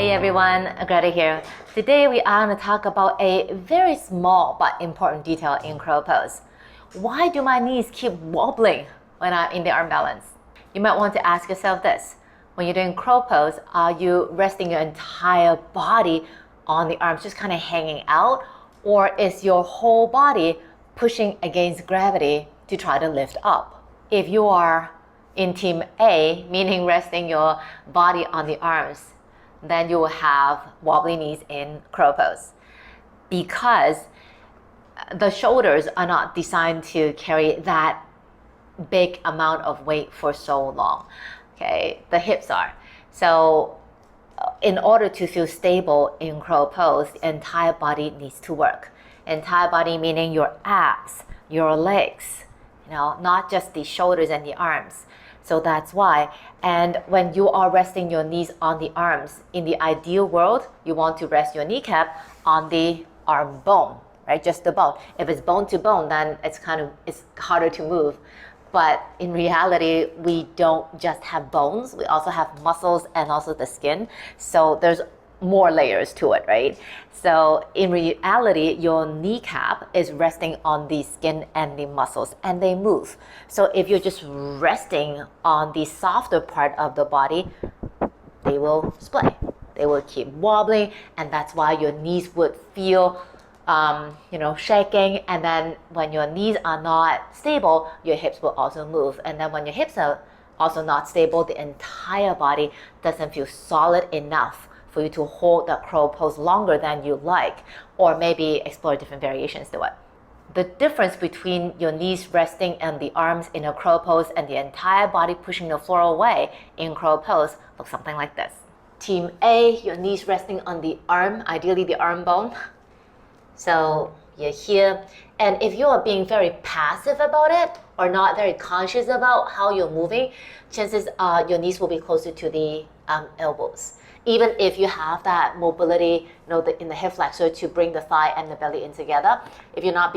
Hey everyone, Greta here. Today we are going to talk about a very small but important detail in crow pose. Why do my knees keep wobbling when I'm in the arm balance? You might want to ask yourself this. When you're doing crow pose, are you resting your entire body on the arms, just kind of hanging out? Or is your whole body pushing against gravity to try to lift up? If you are in team A, meaning resting your body on the arms, then you will have wobbly knees in crow pose, because the shoulders are not designed to carry that big amount of weight for so long. Okay, the hips are. So in order to feel stable in crow pose, the entire body needs to work. Entire body meaning your abs, your legs, not just the shoulders and the arms. So that's why. And when you are resting your knees on the arms, in the ideal world, you want to rest your kneecap on the arm bone, right? Just the bone. If it's bone to bone, then it's harder to move. But in reality, we don't just have bones. We also have muscles and also the skin. So there's more layers to it, right? So in reality, your kneecap is resting on the skin and the muscles, and they move. So if you're just resting on the softer part of the body, they will splay. They will keep wobbling, and that's why your knees would feel shaking. And then when your knees are not stable, your hips will also move. And then when your hips are also not stable, the entire body doesn't feel solid enough for you to hold that crow pose longer than you like, or maybe explore different variations to it. The difference between your knees resting on the arms in a crow pose and the entire body pushing the floor away in crow pose looks something like this. Team A, your knees resting on the arm, ideally the arm bone. So you're here, and if you are being very passive about it or not very conscious about how you're moving, chances are your knees will be closer to the elbows. Even if you have that mobility, in the hip flexor to bring the thigh and the belly in together, if you're not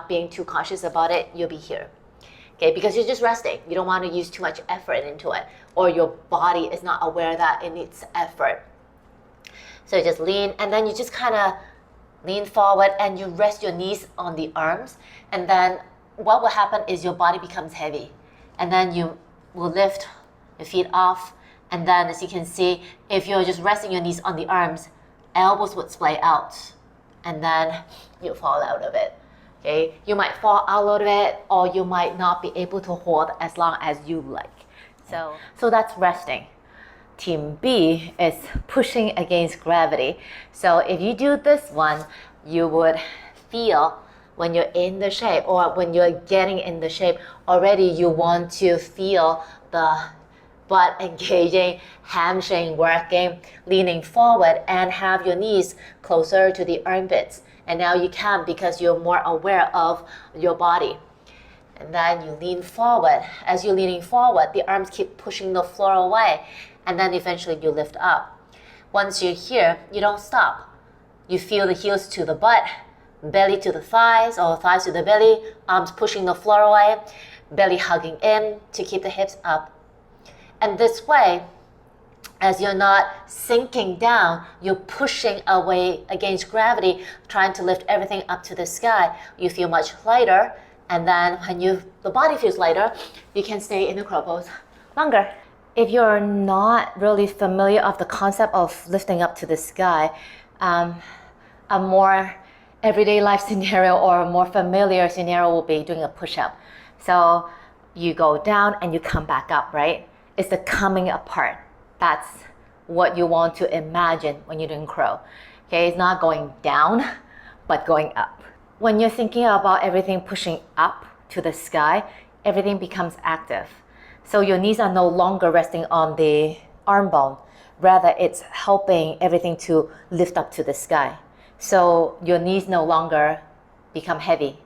being too conscious about it, you'll be here. Okay, because you're just resting. You don't want to use too much effort into it, or your body is not aware that it needs effort. So you just lean, and then you just kind of lean forward and you rest your knees on the arms, and then what will happen is your body becomes heavy, and then you will lift your feet off. And then, as you can see, if you're just resting your knees on the arms, elbows would splay out, and then you fall out of it. Okay, you might fall out of it, or you might not be able to hold as long as you like. So that's resting. Team B is pushing against gravity. So if you do this one, you would feel when you're in the shape, or when you're getting in the shape already, you want to feel the butt engaging, hamstring working, leaning forward, and have your knees closer to the armpits. And now you can, because you're more aware of your body. And then you lean forward. As you're leaning forward, the arms keep pushing the floor away, and then eventually you lift up. Once you're here, you don't stop. You feel the heels to the butt, belly to the thighs, or thighs to the belly, arms pushing the floor away, belly hugging in to keep the hips up. And this way, as you're not sinking down, you're pushing away against gravity, trying to lift everything up to the sky. You feel much lighter, and then when the body feels lighter, you can stay in the crow pose longer. If you're not really familiar of the concept of lifting up to the sky, a more everyday life scenario or a more familiar scenario will be doing a push-up. So you go down and you come back up, right? It's the coming apart. That's what you want to imagine when you're doing crow. Okay, it's not going down, but going up. When you're thinking about everything pushing up to the sky, everything becomes active. So your knees are no longer resting on the arm bone. Rather, it's helping everything to lift up to the sky. So your knees no longer become heavy.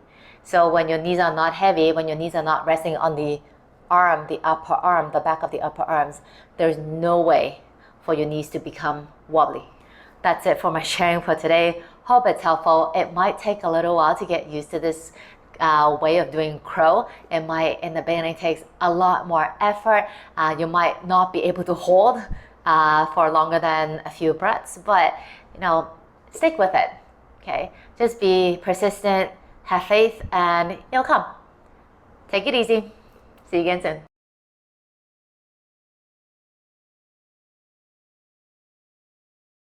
So when your knees are not heavy, when your knees are not resting on the arm, the upper arm, the back of the upper arms, there's no way for your knees to become wobbly. That's it for my sharing for today. Hope it's helpful. It might take a little while to get used to this way of doing crow. It might, in the beginning, takes a lot more effort. You might not be able to hold for longer than a few breaths, but stick with it. Okay, just be persistent, have faith, and you'll come. Take it easy. See you again soon.